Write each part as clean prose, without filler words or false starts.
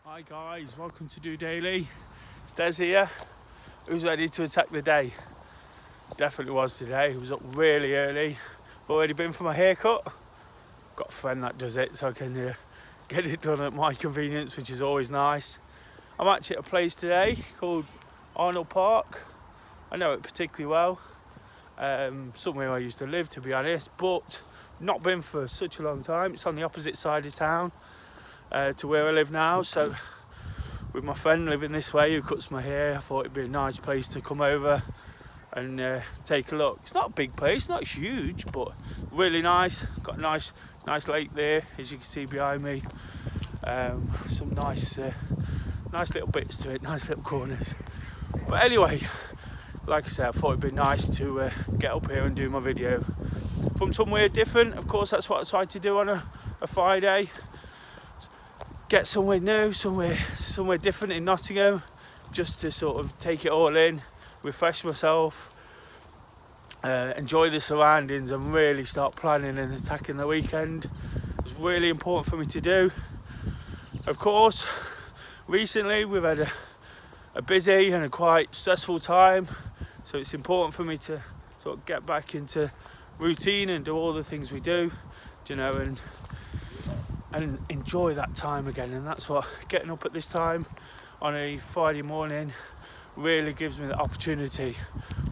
Hi guys, welcome to DOdaily. It's Des here. Who's ready to attack the day? Definitely was today. I was up really early. I've already been for my haircut. Got a friend that does it, so I can get it done at my convenience, which is always nice. I'm actually at a place today called Arnold Park. I know it particularly well. Somewhere I used to live, to be honest, but not been for such a long time. It's on the opposite side of town to where I live now, so with my friend living this way who cuts my hair, I thought it'd be a nice place to come over and take a look. It's not a big place, not huge, but really nice. Got a nice lake there, as you can see behind me. Some nice little bits to it, nice little corners. But anyway, like I said, I thought it'd be nice to get up here and do my video from somewhere different. Of course, that's what I try to do on a Friday. Get somewhere new, somewhere different in Nottingham, just to sort of take it all in, refresh myself, enjoy the surroundings, and really start planning and attacking the weekend. It's really important for me to do. Of course, recently we've had a busy and a quite stressful time, so it's important for me to sort of get back into routine and do all the things we do, and enjoy that time again. And that's what getting up at this time on a Friday morning really gives me the opportunity.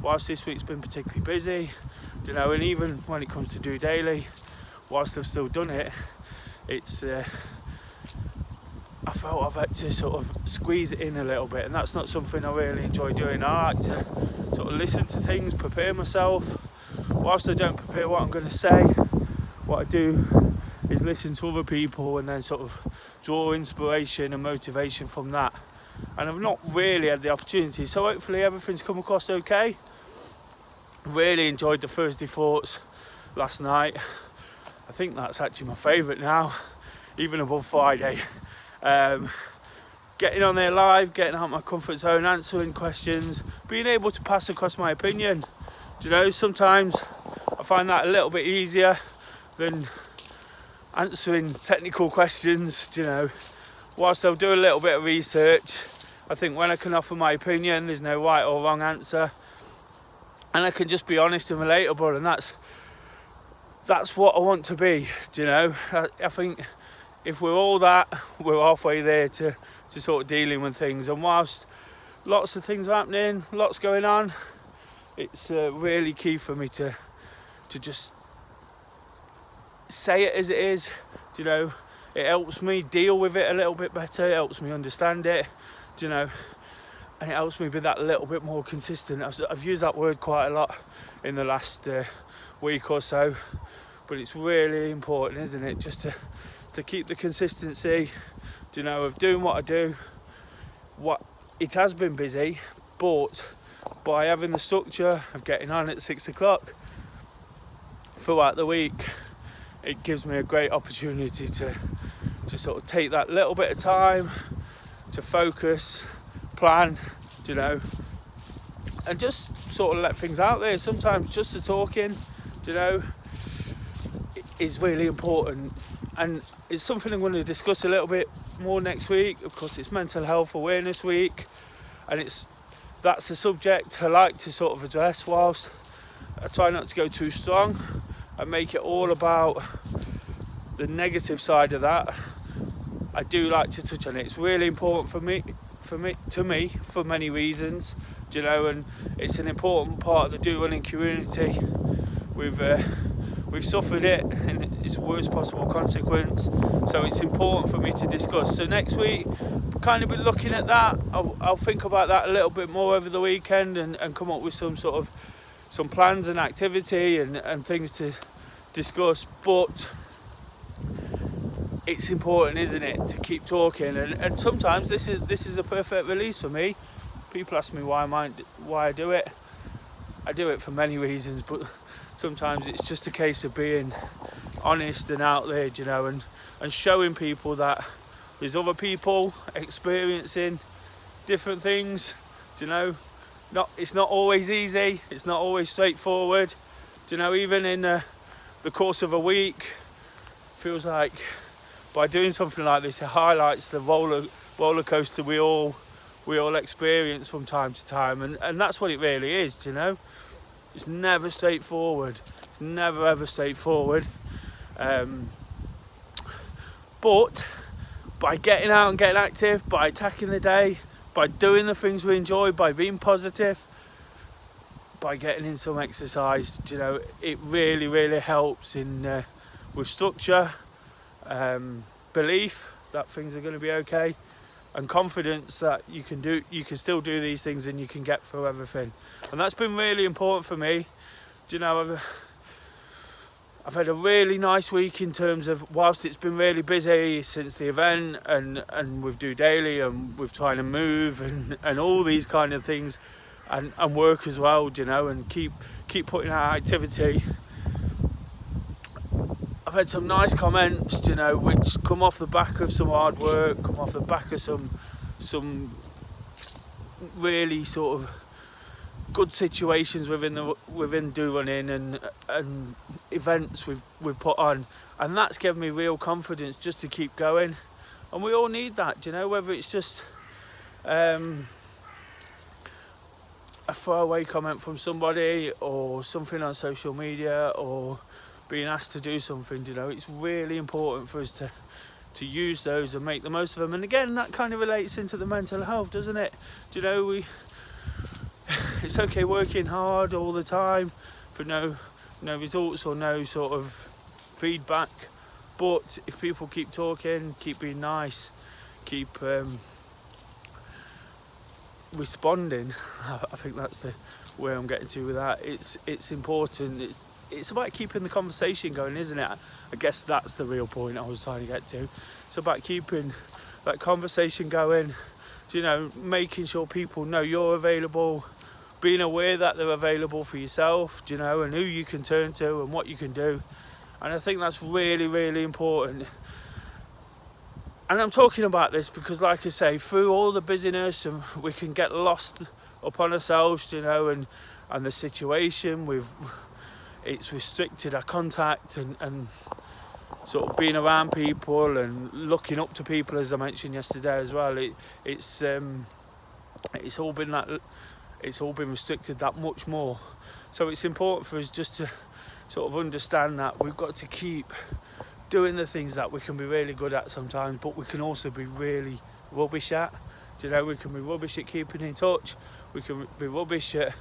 Whilst this week's been particularly busy, and even when it comes to DOdaily, whilst I've still done it, it's I felt I've had to sort of squeeze it in a little bit, and that's not something I really enjoy doing. I like to sort of listen to things, prepare myself. Whilst I don't prepare what I'm going to say, what I do is listen to other people and then sort of draw inspiration and motivation from that. And I've not really had the opportunity, so hopefully everything's come across okay. Really enjoyed the Thursday Thoughts last night. I think that's actually my favourite now, even above Friday. Getting on there live, getting out of my comfort zone, answering questions, being able to pass across my opinion. Sometimes I find that a little bit easier than answering technical questions. Whilst I'll do a little bit of research, I think when I can offer my opinion, there's no right or wrong answer, and I can just be honest and relatable, and that's what I want to be. I think if we're all that, we're halfway there to sort of dealing with things. And whilst lots of things are happening, lots going on, it's really key for me to just say it as it is. It helps me deal with it a little bit better, it helps me understand it, and it helps me be that little bit more consistent. I've used that word quite a lot in the last week or so, but it's really important, isn't it, just to keep the consistency, of doing what I do. It has been busy, but by having the structure of getting on at 6 o'clock throughout the week, it gives me a great opportunity to sort of take that little bit of time to focus, plan, and just sort of let things out there. Sometimes just the talking, is really important, and it's something I'm going to discuss a little bit more next week. Of course, it's Mental Health Awareness Week, and that's a subject I like to sort of address, whilst I try not to go too strong and make it all about the negative side of that. I do like to touch on it. It's really important for me for many reasons, and it's an important part of the do running community. We've suffered it in its worst possible consequence, so it's important for me to discuss. So next week, kind of be looking at that. I'll think about that a little bit more over the weekend and come up with some plans and activity and things to discuss. But it's important, isn't it, to keep talking, and sometimes this is a perfect release for me. People ask me why I do it. I do it for many reasons, but sometimes it's just a case of being honest and out there, and showing people that there's other people experiencing different things. It's not always easy, it's not always straightforward. Even in the course of a week, feels like by doing something like this, it highlights the roller roller coaster we all experience from time to time, and that's what it really is, you know. It's never straightforward. It's never ever straightforward. But by getting out and getting active, by attacking the day, by doing the things we enjoy, by being positive, by getting in some exercise, you know, it really, really helps in with structure, belief that things are going to be okay, and confidence that you can still do these things and you can get through everything. And that's been really important for me. Do you know, I've had a really nice week in terms of, whilst it's been really busy since the event and with DOdaily and with trying to move and all these kind of things, and work as well, you know, and keep putting out activity. I've had some nice comments, you know, which come off the back of some hard work, come off the back of some really sort of good situations within Do Running and events we've put on, and that's given me real confidence just to keep going. And we all need that, you know, whether it's just a throwaway comment from somebody or something on social media or being asked to do something, you know. It's really important for us to use those and make the most of them. And again, that kind of relates into the mental health, doesn't it? Do you know, it's okay working hard all the time for no results or no sort of feedback, but if people keep talking, keep being nice, keep responding, I think that's the where I'm getting to with that. It's important. It's about keeping the conversation going, isn't it? I guess that's the real point I was trying to get to. It's about keeping that conversation going, you know, making sure people know you're available, being aware that they're available for yourself, you know, and who you can turn to and what you can do. And I think that's really, really important. And I'm talking about this because, like I say, through all the busyness, and we can get lost upon ourselves, you know, and the situation it's restricted our contact and sort of being around people and looking up to people, as I mentioned yesterday as well. It's all been restricted that much more. So it's important for us just to sort of understand that we've got to keep doing the things that we can be really good at sometimes, but we can also be really rubbish at. Do you know, we can be rubbish at keeping in touch. We can be rubbish at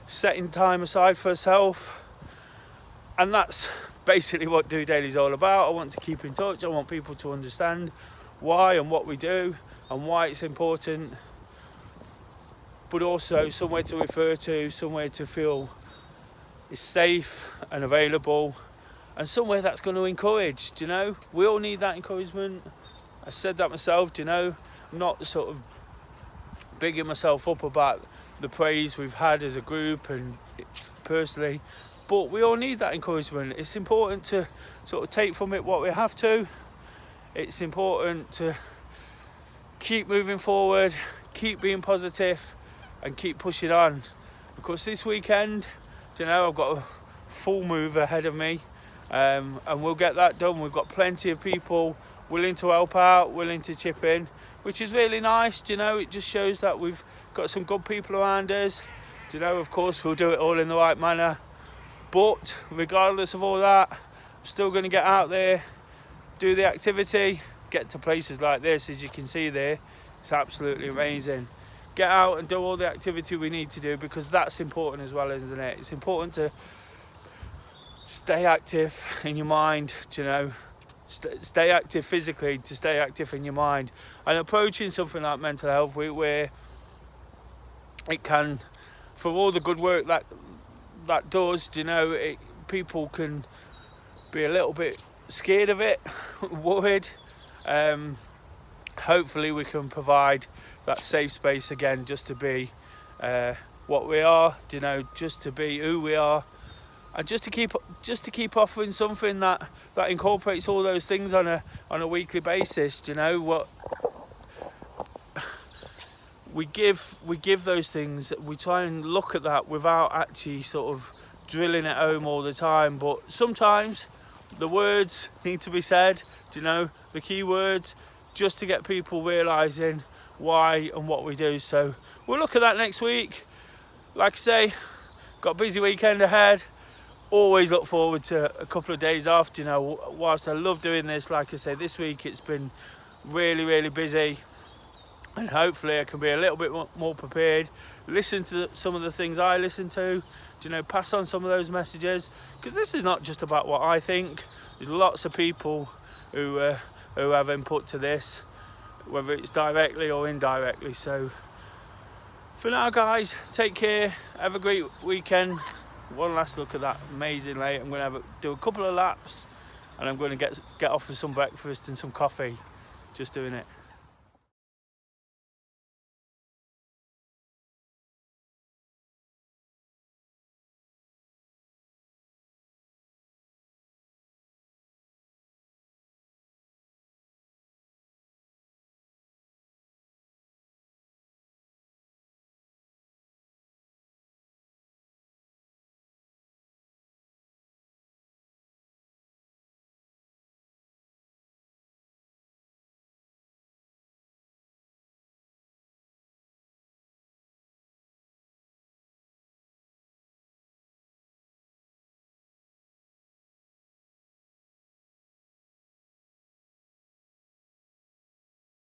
setting time aside for ourselves. And that's basically what DOdaily is all about. I want to keep in touch. I want people to understand why and what we do and why it's important, but also somewhere to refer to, somewhere to feel is safe and available, and somewhere that's going to encourage. Do you know, we all need that encouragement. I said that myself, do you know. I'm not sort of bigging myself up about the praise we've had as a group and personally, but we all need that encouragement. It's important to sort of take from it what we have to. It's important to keep moving forward, keep being positive, and keep pushing on. Because this weekend, you know, I've got a full move ahead of me, and we'll get that done. We've got plenty of people willing to help out, willing to chip in, which is really nice. You know, it just shows that we've got some good people around us. You know, of course, we'll do it all in the right manner, but regardless of all that, I'm still going to get out there, do the activity, get to places like this, as you can see there. It's absolutely amazing. Get out and do all the activity we need to do, because that's important as well, isn't it? It's important to stay active in your mind, you know, stay active physically to stay active in your mind. And approaching something like Mental Health Week, where it can, for all the good work that does, you know, people can be a little bit scared of it, worried. Hopefully we can provide that safe space again, just to be what we are, you know, just to be who we are, and just to keep offering something that incorporates all those things on a weekly basis. You know, what we give those things, we try and look at that without actually sort of drilling it home all the time. But sometimes the words need to be said, you know, the key words, just to get people realising why and what we do. So we'll look at that next week. Like I say, got a busy weekend ahead. Always look forward to a couple of days off. You know, whilst I love doing this, like I say, this week it's been really busy, and hopefully I can be a little bit more prepared, listen to some of the things I listen to, you know, pass on some of those messages, because this is not just about what I think. There's lots of people who have input to this, whether it's directly or indirectly. So for now, guys, take care, have a great weekend. One last look at that amazing lake. I'm going to do a couple of laps, and I'm going to get off for some breakfast and some coffee. Just doing it.